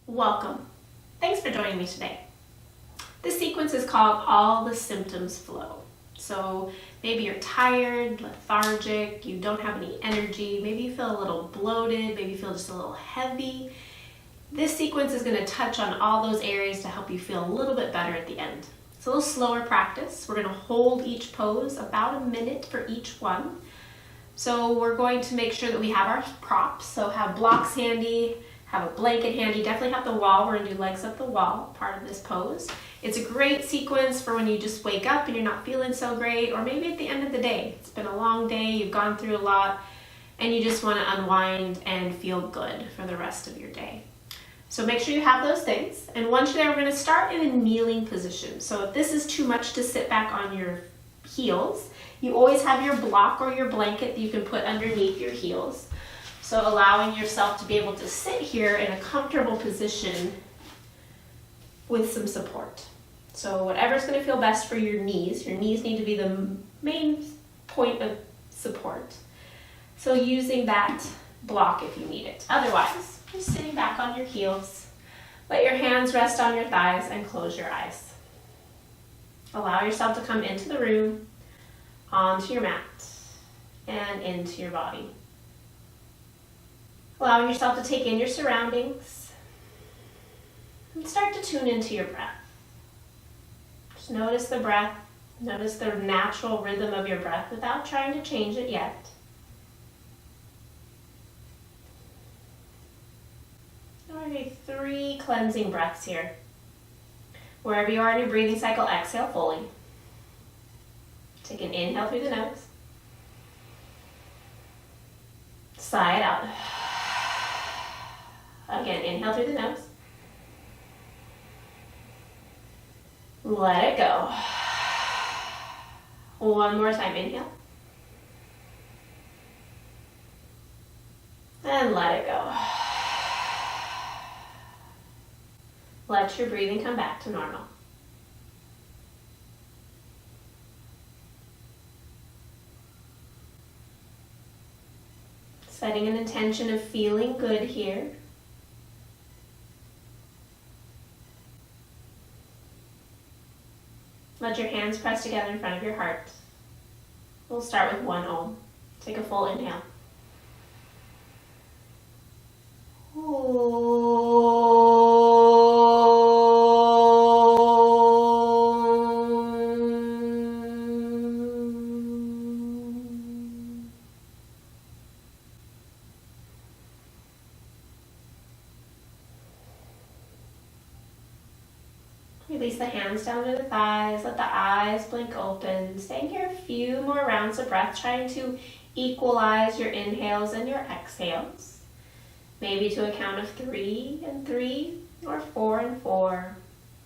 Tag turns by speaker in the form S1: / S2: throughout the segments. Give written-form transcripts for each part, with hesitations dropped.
S1: Welcome. Thanks for joining me today. This sequence is called All the Symptoms Flow. So maybe you're tired, lethargic, you don't have any energy, maybe you feel a little bloated, maybe you feel just a little heavy. This sequence is going to touch on all those areas to help you feel a little bit better at the end. It's a little slower practice. We're going to hold each pose about a minute for each one. So we're going to make sure that we have our props. So have blocks handy, have a blanket handy, definitely have the wall. We're going to do legs up the wall, part of this pose. It's a great sequence for when you just wake up and you're not feeling so great, or maybe at the end of the day. It's been a long day, you've gone through a lot, and you just want to unwind and feel good for the rest of your day. So make sure you have those things. And once you're there, we're going to start in a kneeling position. So if this is too much to sit back on your heels, you always have your block or your blanket that you can put underneath your heels. So allowing yourself to be able to sit here in a comfortable position with some support. So whatever's going to feel best for your knees need to be the main point of support. So using that block if you need it. Otherwise, just sitting back on your heels. Let your hands rest on your thighs and close your eyes. Allow yourself to come into the room, onto your mat, and into your body. Allowing yourself to take in your surroundings and start to tune into your breath. Just notice the breath, notice the natural rhythm of your breath without trying to change it yet. Alright, 3 cleansing breaths here. Wherever you are in your breathing cycle, exhale fully. Take an inhale through the nose. Sigh it out. Again, inhale through the nose. Let it go. One more time, inhale. And let it go. Let your breathing come back to normal. Setting an intention of feeling good here. Let your hands press together in front of your heart. We'll start with 1 Om. Take a full inhale. Release the hands down to the thighs, let the eyes blink open. Staying here a few more rounds of breath, trying to equalize your inhales and your exhales. Maybe to a count of 3 and 3 or 4 and 4.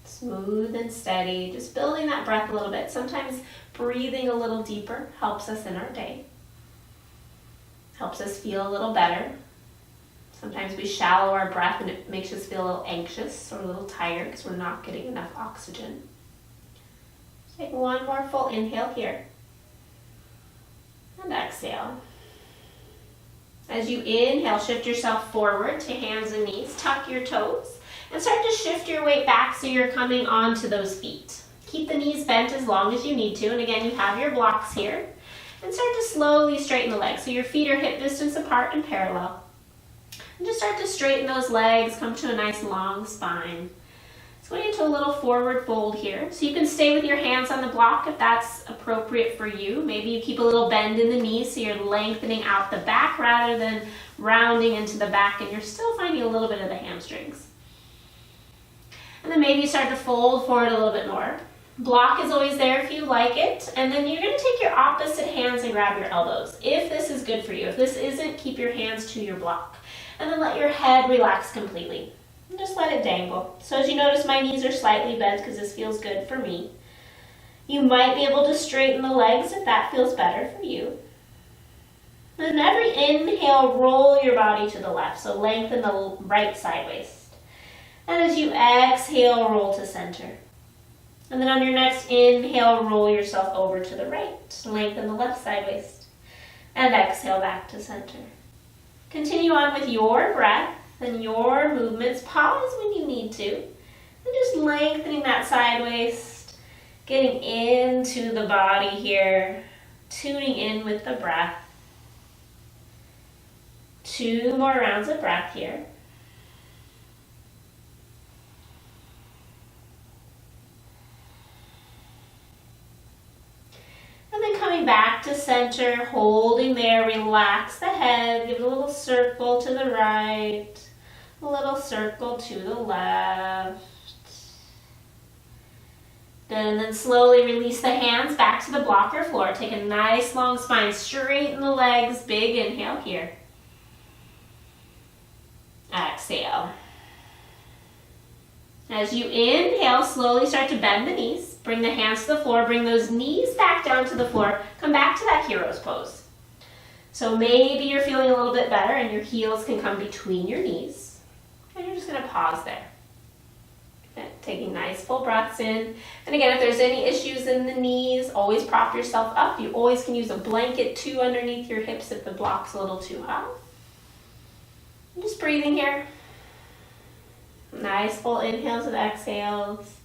S1: Smooth and steady, just building that breath a little bit. Sometimes breathing a little deeper helps us in our day. Helps us feel a little better. Sometimes we shallow our breath and it makes us feel a little anxious or a little tired because we're not getting enough oxygen. Take 1 more full inhale here. And exhale. As you inhale, shift yourself forward to hands and knees. Tuck your toes and start to shift your weight back so you're coming onto those feet. Keep the knees bent as long as you need to. And again, you have your blocks here. And start to slowly straighten the legs so your feet are hip distance apart and parallel. And just start to straighten those legs, come to a nice long spine. So going into a little forward fold here. So you can stay with your hands on the block if that's appropriate for you. Maybe you keep a little bend in the knees so you're lengthening out the back rather than rounding into the back and you're still finding a little bit of the hamstrings. And then maybe you start to fold forward a little bit more. Block is always there if you like it. And then you're going to take your opposite hands and grab your elbows. If this is good for you. If this isn't, keep your hands to your block. And then let your head relax completely. And just let it dangle. So as you notice, my knees are slightly bent because this feels good for me. You might be able to straighten the legs if that feels better for you. Then every inhale, roll your body to the left. So lengthen the right side waist. And as you exhale, roll to center. And then on your next inhale, roll yourself over to the right. Lengthen the left side waist. And exhale back to center. Continue on with your breath. Then your movements, pause when you need to. And just lengthening that side waist, getting into the body here, tuning in with the breath. 2 more rounds of breath here. And then coming back to center, holding there, relax the head, give it a little circle to the right, a little circle to the left. And then slowly release the hands back to the blocker floor. Take a nice long spine, straighten the legs, big inhale here. Exhale. As you inhale, slowly start to bend the knees. Bring the hands to the floor. Bring those knees back down to the floor. Come back to that hero's pose. So maybe you're feeling a little bit better and your heels can come between your knees. And you're just going to pause there. Okay, taking nice full breaths in. And again, if there's any issues in the knees, always prop yourself up. You always can use a blanket too underneath your hips if the block's a little too high. Just breathing here. Nice full inhales and exhales.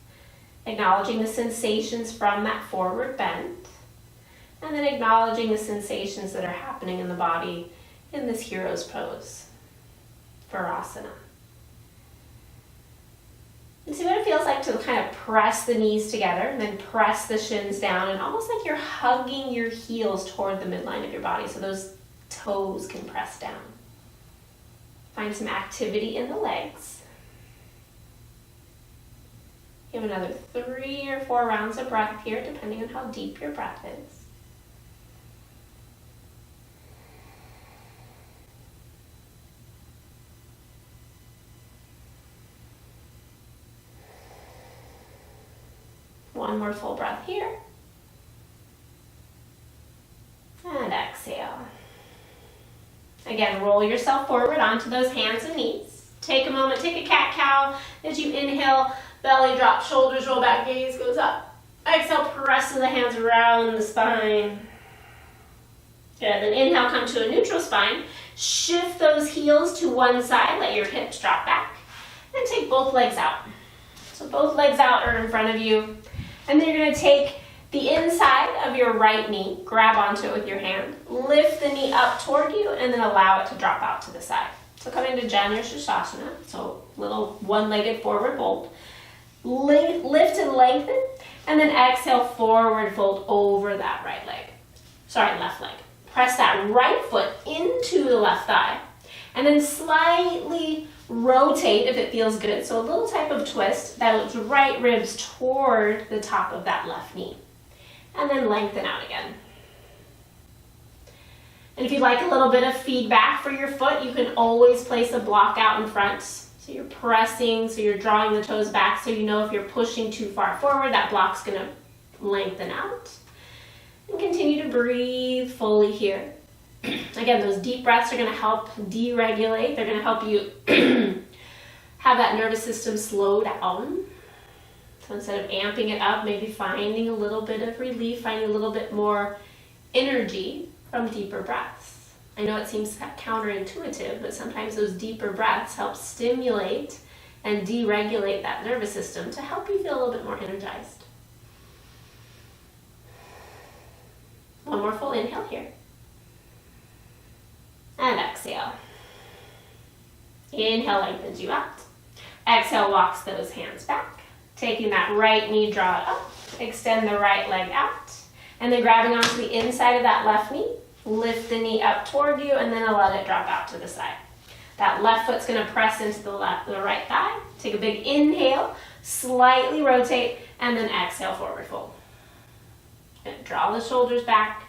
S1: Acknowledging the sensations from that forward bend. And then acknowledging the sensations that are happening in the body in this hero's pose for asana. And see what it feels like to kind of press the knees together and then press the shins down, and almost like you're hugging your heels toward the midline of your body so those toes can press down. Find some activity in the legs. Give another 3 or 4 rounds of breath here, depending on how deep your breath is. One more full breath here. And exhale. Again, roll yourself forward onto those hands and knees. Take a moment, take a cat-cow. As you inhale, belly drop, shoulders roll back, gaze goes up. Exhale, pressing the hands around the spine. Good, then inhale, come to a neutral spine. Shift those heels to one side, let your hips drop back. And take both legs out. So both legs out are in front of you. And then you're going to take the inside of your right knee, grab onto it with your hand, lift the knee up toward you, and then allow it to drop out to the side. So come into Janu Sirsasana, so little one-legged forward fold. Lift and lengthen, and then exhale, forward fold over that left leg. Press that right foot into the left thigh, and then slightly rotate if it feels good. So a little type of twist, those right ribs toward the top of that left knee. And then lengthen out again. And if you'd like a little bit of feedback for your foot, you can always place a block out in front. So you're pressing, so you're drawing the toes back, so you know if you're pushing too far forward, that block's gonna lengthen out. And continue to breathe fully here. Again, those deep breaths are gonna help deregulate. They're gonna help you have that nervous system slow down. So instead of amping it up, maybe finding a little bit of relief, finding a little bit more energy from deeper breaths. I know it seems counterintuitive, but sometimes those deeper breaths help stimulate and deregulate that nervous system to help you feel a little bit more energized. One more full inhale here. And exhale. Inhale lengthens you out. Exhale walks those hands back. Taking that right knee, draw it up. Extend the right leg out. And then grabbing onto the inside of that left knee. Lift the knee up toward you and then let it drop out to the side. That left foot's going to press into the right thigh. Take a big inhale, slightly rotate, and then exhale, forward fold. And draw the shoulders back.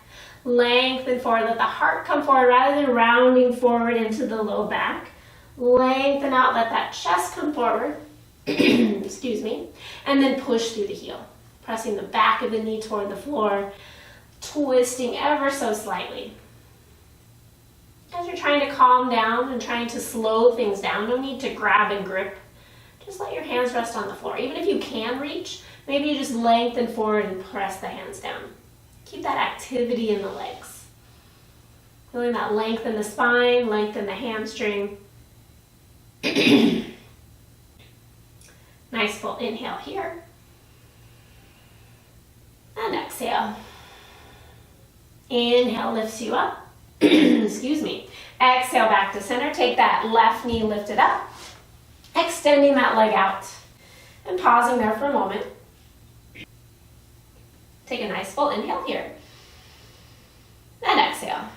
S1: Lengthen forward. Let the heart come forward rather than rounding forward into the low back. Lengthen out. Let that chest come forward. Excuse me. And then push through the heel. Pressing the back of the knee toward the floor. Twisting ever so slightly. As you're trying to calm down and trying to slow things down, no need to grab and grip. Just let your hands rest on the floor. Even if you can reach, maybe you just lengthen forward and press the hands down. Keep that activity in the legs. Feeling that length in the spine, length in the hamstring. Nice full inhale here. And exhale. Inhale lifts you up. Excuse me. Exhale back to center. Take that left knee lifted up. Extending that leg out. And pausing there for a moment. Take a nice full inhale here. And exhale.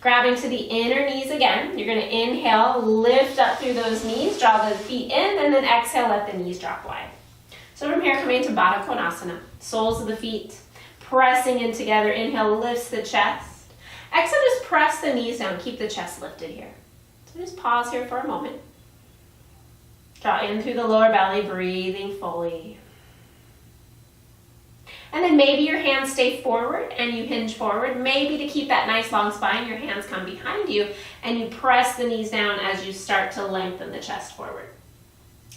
S1: Grabbing to the inner knees again. You're going to inhale, lift up through those knees, draw the feet in, and then exhale, let the knees drop wide. So from here, coming to Baddha Konasana. Soles of the feet pressing in together. Inhale, lifts the chest. Exhale, just press the knees down. Keep the chest lifted here. So just pause here for a moment. Draw in through the lower belly, breathing fully. And then maybe your hands stay forward and you hinge forward. Maybe to keep that nice long spine, your hands come behind you and you press the knees down as you start to lengthen the chest forward.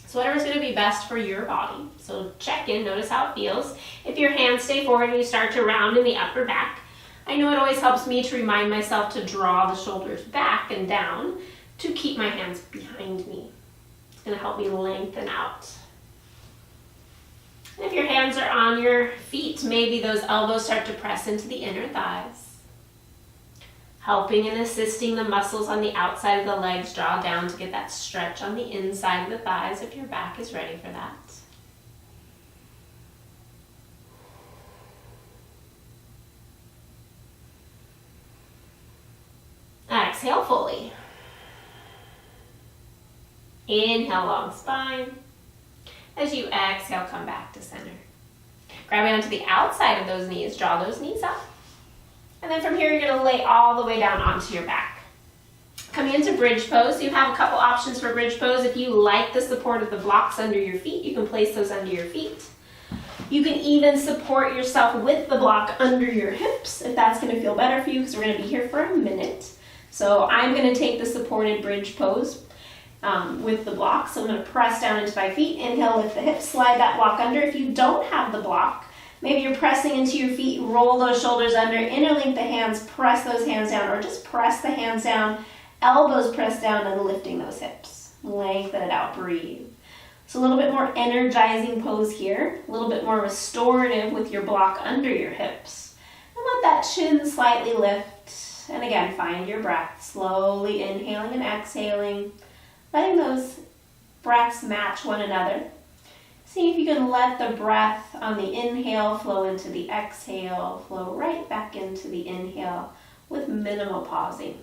S1: So whatever's going to be best for your body. So check in, notice how it feels. If your hands stay forward and you start to round in the upper back, I know it always helps me to remind myself to draw the shoulders back and down to keep my hands behind me. It's going to help me lengthen out. And if your hands are on your feet, maybe those elbows start to press into the inner thighs. Helping and assisting the muscles on the outside of the legs draw down to get that stretch on the inside of the thighs if your back is ready for that. Exhale fully. Inhale, long spine. As you exhale, come back to center. Grabbing onto the outside of those knees, draw those knees up. And then from here, you're going to lay all the way down onto your back. Coming into bridge pose, you have a couple options for bridge pose. If you like the support of the blocks under your feet, you can place those under your feet. You can even support yourself with the block under your hips, if that's going to feel better for you, because we're going to be here for a minute. So I'm going to take the supported bridge pose with the block. So I'm going to press down into my feet, inhale, lift the hips, slide that block under. If you don't have the block, maybe you're pressing into your feet, roll those shoulders under, interlink the hands, press those hands down, or just press the hands down, elbows pressed down and lifting those hips. Lengthen it out, breathe. So a little bit more energizing pose here, a little bit more restorative with your block under your hips. And let that chin slightly lift. And again, find your breath, slowly inhaling and exhaling, letting those breaths match one another. See if you can let the breath on the inhale flow into the exhale, flow right back into the inhale with minimal pausing.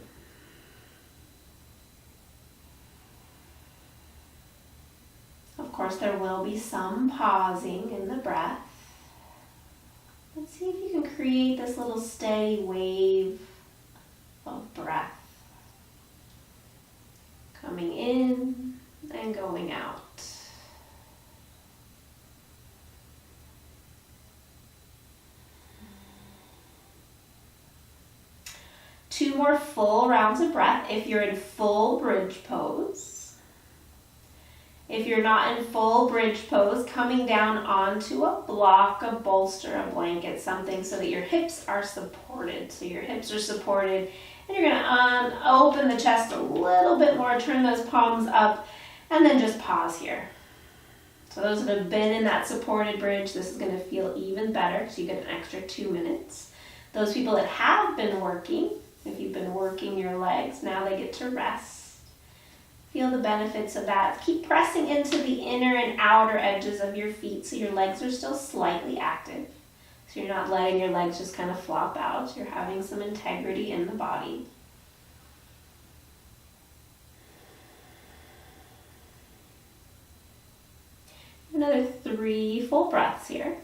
S1: Of course, there will be some pausing in the breath. Let's see if you can create this little steady wave of breath. Coming in and going out. Two more full rounds of breath if you're in full bridge pose. If you're not in full bridge pose, coming down onto a block, a bolster, a blanket, something so that your hips are supported. So your hips are supported. And you're going to open the chest a little bit more, turn those palms up, and then just pause here. So those that have been in that supported bridge, this is going to feel even better, so you get an extra 2 minutes. Those people that have been working, if you've been working your legs, now they get to rest. Feel the benefits of that. Keep pressing into the inner and outer edges of your feet so your legs are still slightly active. So you're not letting your legs just kind of flop out. You're having some integrity in the body. Another 3 full breaths here.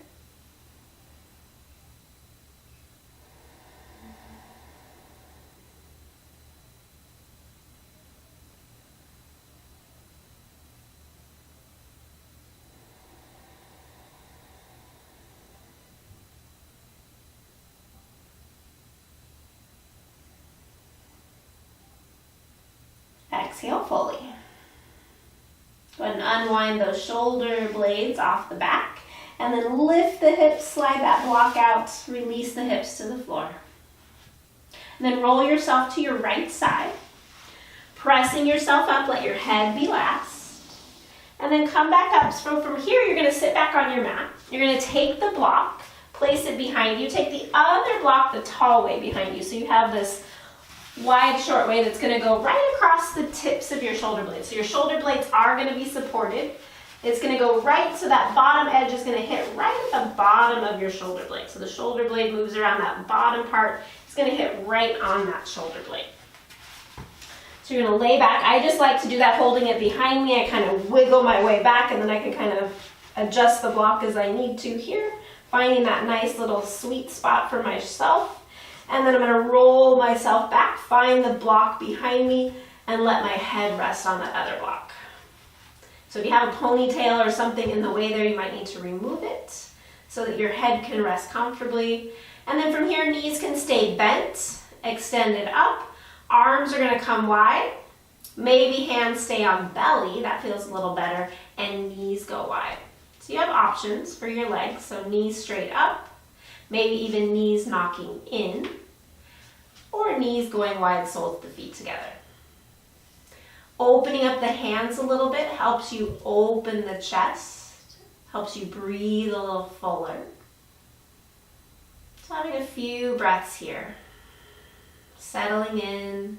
S1: Exhale fully. Go ahead and unwind those shoulder blades off the back and then lift the hips, slide that block out, release the hips to the floor. And then roll yourself to your right side. Pressing yourself up, let your head be last. And then come back up. So from here, you're gonna sit back on your mat. You're gonna take the block, place it behind you. Take the other block the tall way behind you. So you have this wide, short way that's gonna go right across the tips of your shoulder blades. So your shoulder blades are gonna be supported. It's gonna go right, so that bottom edge is gonna hit right at the bottom of your shoulder blade. So the shoulder blade moves around that bottom part. It's gonna hit right on that shoulder blade. So you're gonna lay back. I just like to do that holding it behind me. I kind of wiggle my way back and then I can kind of adjust the block as I need to here, finding that nice little sweet spot for myself. And then I'm gonna roll myself back, find the block behind me, and let my head rest on that other block. So if you have a ponytail or something in the way there, you might need to remove it so that your head can rest comfortably. And then from here, knees can stay bent, extended up. Arms are gonna come wide. Maybe hands stay on belly, that feels a little better, and knees go wide. So you have options for your legs, so knees straight up, maybe even knees knocking in, or knees going wide, soles of the feet together. Opening up the hands a little bit helps you open the chest, helps you breathe a little fuller. So having a few breaths here. Settling in,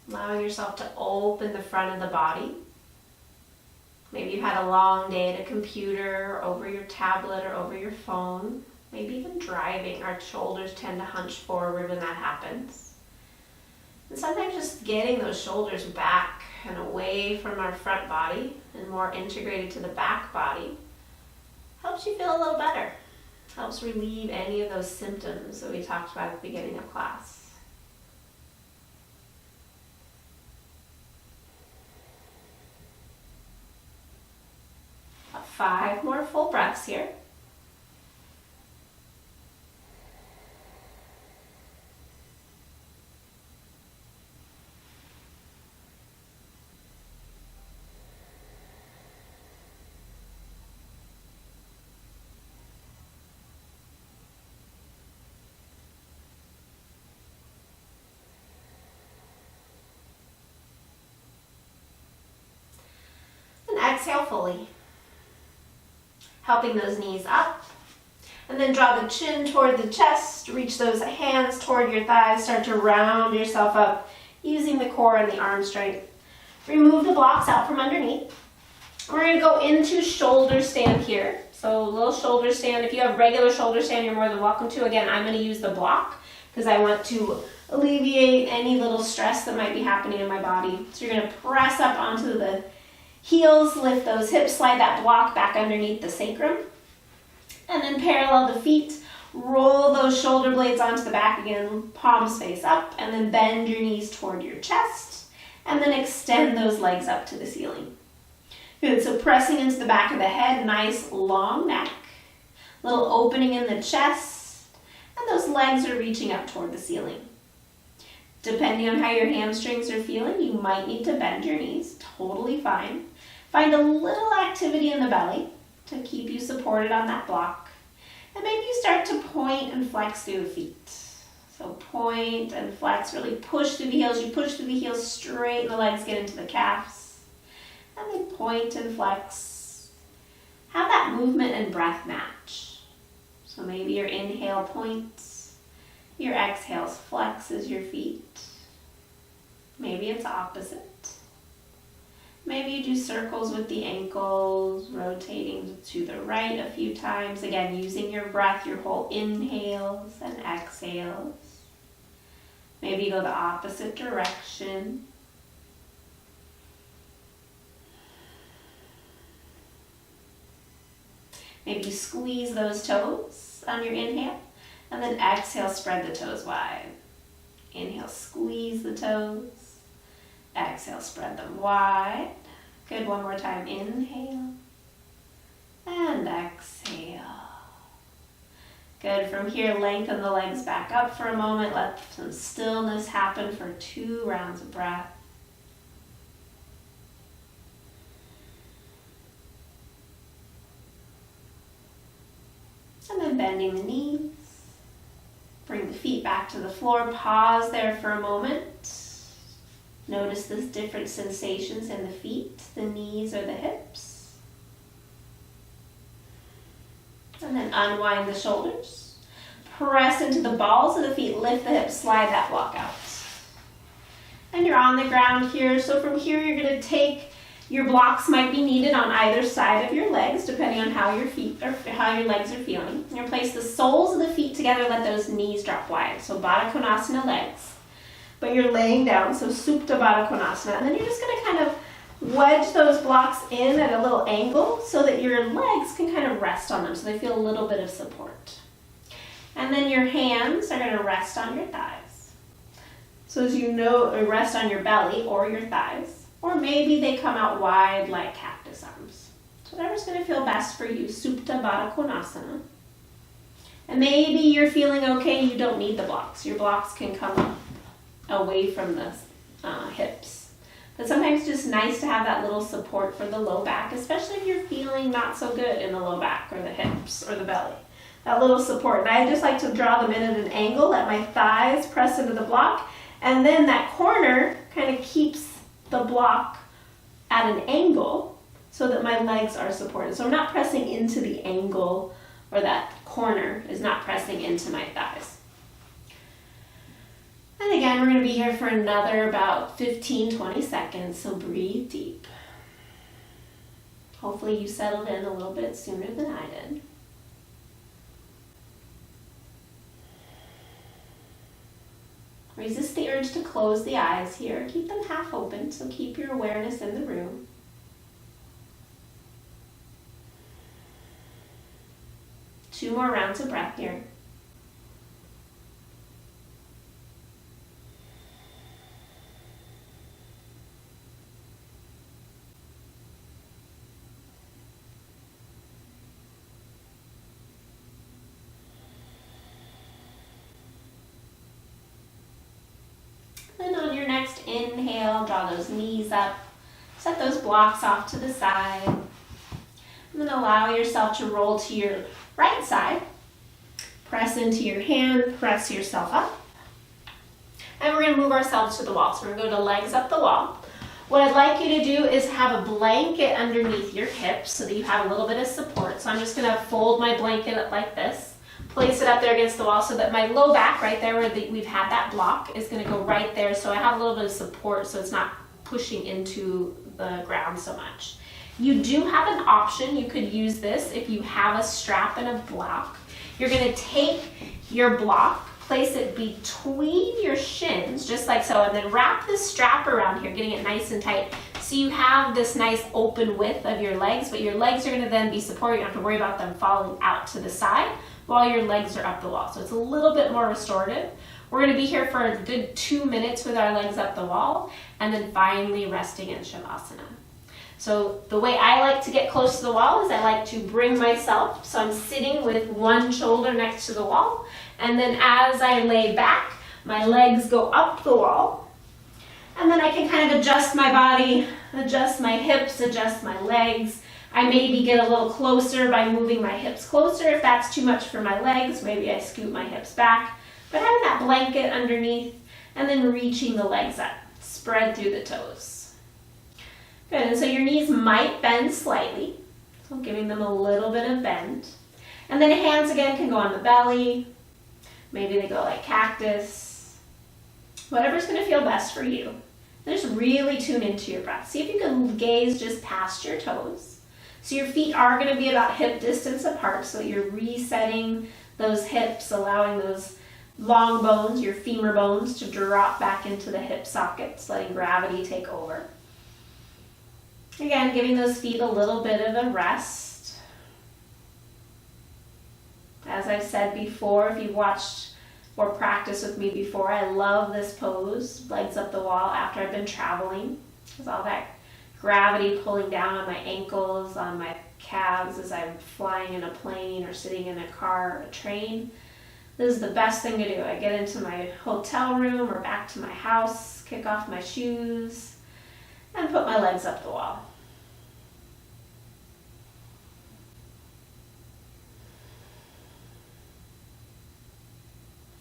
S1: allowing yourself to open the front of the body. Maybe you had a long day at a computer, or over your tablet, or over your phone. Maybe even driving. Our shoulders tend to hunch forward when that happens. And sometimes just getting those shoulders back and away from our front body and more integrated to the back body helps you feel a little better. Helps relieve any of those symptoms that we talked about at the beginning of class. About 5 more full breaths here. Exhale fully, helping those knees up, and then draw the chin toward the chest, reach those hands toward your thighs, start to round yourself up using the core and the arm strength. Remove the blocks out from underneath. We're going to go into shoulder stand here. So a little shoulder stand. If you have regular shoulder stand, you're more than welcome to. Again, I'm going to use the block because I want to alleviate any little stress that might be happening in my body. So you're going to press up onto the heels, lift those hips, slide that block back underneath the sacrum, and then parallel the feet, roll those shoulder blades onto the back again, palms face up, and then bend your knees toward your chest, and then extend those legs up to the ceiling. Good, so pressing into the back of the head, nice long neck, little opening in the chest, and those legs are reaching up toward the ceiling. Depending on how your hamstrings are feeling, you might need to bend your knees, totally fine. Find a little activity in the belly to keep you supported on that block. And maybe you start to point and flex through the feet. So point and flex, really push through the heels. You push through the heels, straighten the legs, get into the calves. And then point and flex. Have that movement and breath match. So maybe your inhale points, your exhales flexes your feet. Maybe it's opposite. Maybe you do circles with the ankles, rotating to the right a few times. Again, using your breath, your whole inhales and exhales. Maybe you go the opposite direction. Maybe you squeeze those toes on your inhale, and then exhale, spread the toes wide. Inhale, squeeze the toes. Exhale, spread them wide. Good, one more time. Inhale and exhale. Good, from here, lengthen the legs back up for a moment. Let some stillness happen for 2 rounds of breath. And then bending the knees. Bring the feet back to the floor. Pause there for a moment. Notice those different sensations in the feet, the knees, or the hips. And then unwind the shoulders. Press into the balls of the feet, lift the hips, slide that block out. And you're on the ground here. So from here, you're going to take, your blocks might be needed on either side of your legs, depending on how your feet or how your legs are feeling. You're going to place the soles of the feet together, let those knees drop wide. So Baddha Konasana legs. But you're laying down, so Supta Baddha Konasana. And then you're just going to kind of wedge those blocks in at a little angle so that your legs can kind of rest on them, so they feel a little bit of support. And then your hands are going to rest on your thighs. So as you know, rest on your belly or your thighs, or maybe they come out wide like cactus arms. So whatever's going to feel best for you, Supta Baddha Konasana. And maybe you're feeling okay, you don't need the blocks. Your blocks can come up away from the hips. But sometimes it's just nice to have that little support for the low back, especially if you're feeling not so good in the low back or the hips or the belly. That little support. And I just like to draw them in at an angle, let my thighs press into the block. And then that corner kind of keeps the block at an angle so that my legs are supported. So I'm not pressing into the angle, or that corner is not pressing into my thighs. And again, we're going to be here for another about 15-20 seconds, so breathe deep. Hopefully you settled in a little bit sooner than I did. Resist the urge to close the eyes here. Keep them half open, so keep your awareness in the room. Two more rounds of breath here. Then on your next inhale, draw those knees up, set those blocks off to the side, and then allow yourself to roll to your right side. Press into your hand, press yourself up. And we're going to move ourselves to the wall. So we're going to go to legs up the wall. What I'd like you to do is have a blanket underneath your hips so that you have a little bit of support. So I'm just going to fold my blanket up like this. Place it up there against the wall so that my low back, right there where we've had that block, is going to go right there. So I have a little bit of support so it's not pushing into the ground so much. You do have an option. You could use this if you have a strap and a block. You're going to take your block, place it between your shins, just like so, and then wrap this strap around here, getting it nice and tight. So you have this nice open width of your legs, but your legs are going to then be supported. You don't have to worry about them falling out to the side while your legs are up the wall. So it's a little bit more restorative. We're going to be here for a good 2 minutes with our legs up the wall, and then finally resting in Shavasana. So the way I like to get close to the wall is I like to bring myself, so I'm sitting with one shoulder next to the wall, and then as I lay back, my legs go up the wall, and then I can kind of adjust my body, adjust my hips, adjust my legs. I maybe get a little closer by moving my hips closer. If that's too much for my legs, maybe I scoot my hips back. But having that blanket underneath and then reaching the legs up, spread through the toes. Good, and so your knees might bend slightly, so giving them a little bit of bend. And then hands again can go on the belly. Maybe they go like cactus. Whatever's going to feel best for you. Just really tune into your breath. See if you can gaze just past your toes. So your feet are going to be about hip distance apart, so you're resetting those hips, allowing those long bones, your femur bones, to drop back into the hip sockets, letting gravity take over. Again, giving those feet a little bit of a rest. As I've said before, if you've watched or practiced with me before, I love this pose, legs up the wall, after I've been traveling. There's all that gravity pulling down on my ankles, on my calves as I'm flying in a plane or sitting in a car or a train. This is the best thing to do. I get into my hotel room or back to my house, kick off my shoes, and put my legs up the wall.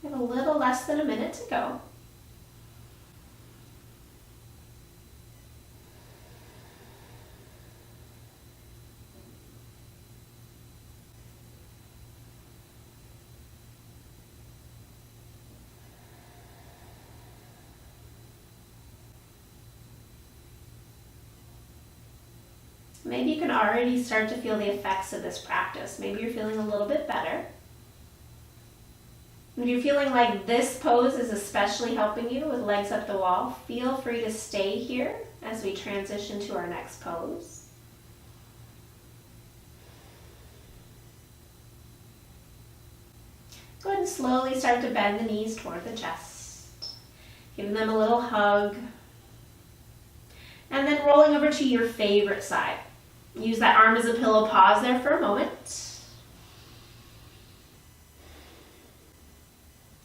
S1: We have a little less than a minute to go. Maybe you can already start to feel the effects of this practice. Maybe you're feeling a little bit better. If you're feeling like this pose is especially helping you with legs up the wall, feel free to stay here as we transition to our next pose. Go ahead and slowly start to bend the knees toward the chest, giving them a little hug, and then rolling over to your favorite side. Use that arm as a pillow, pause there for a moment.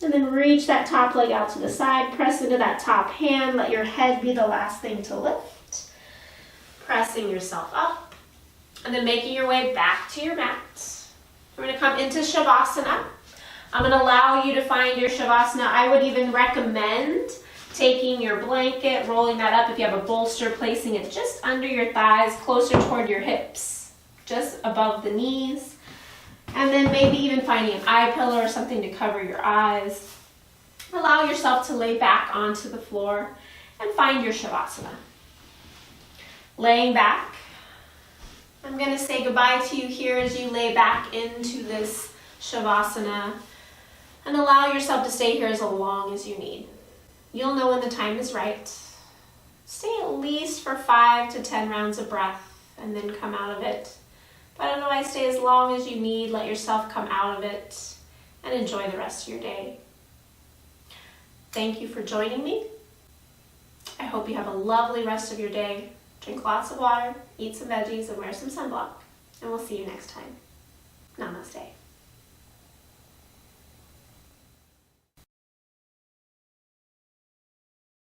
S1: And then reach that top leg out to the side, press into that top hand, let your head be the last thing to lift. Pressing yourself up, and then making your way back to your mat. We're going to come into Shavasana. I'm going to allow you to find your Shavasana. I would even recommend taking your blanket, rolling that up if you have a bolster, placing it just under your thighs, closer toward your hips, just above the knees. And then maybe even finding an eye pillow or something to cover your eyes. Allow yourself to lay back onto the floor and find your Shavasana. Laying back, I'm going to say goodbye to you here as you lay back into this Shavasana, and allow yourself to stay here as long as you need. You'll know when the time is right. Stay at least for 5 to 10 rounds of breath and then come out of it. But otherwise, stay as long as you need. Let yourself come out of it and enjoy the rest of your day. Thank you for joining me. I hope you have a lovely rest of your day. Drink lots of water, eat some veggies, and wear some sunblock. And we'll see you next time. Namaste.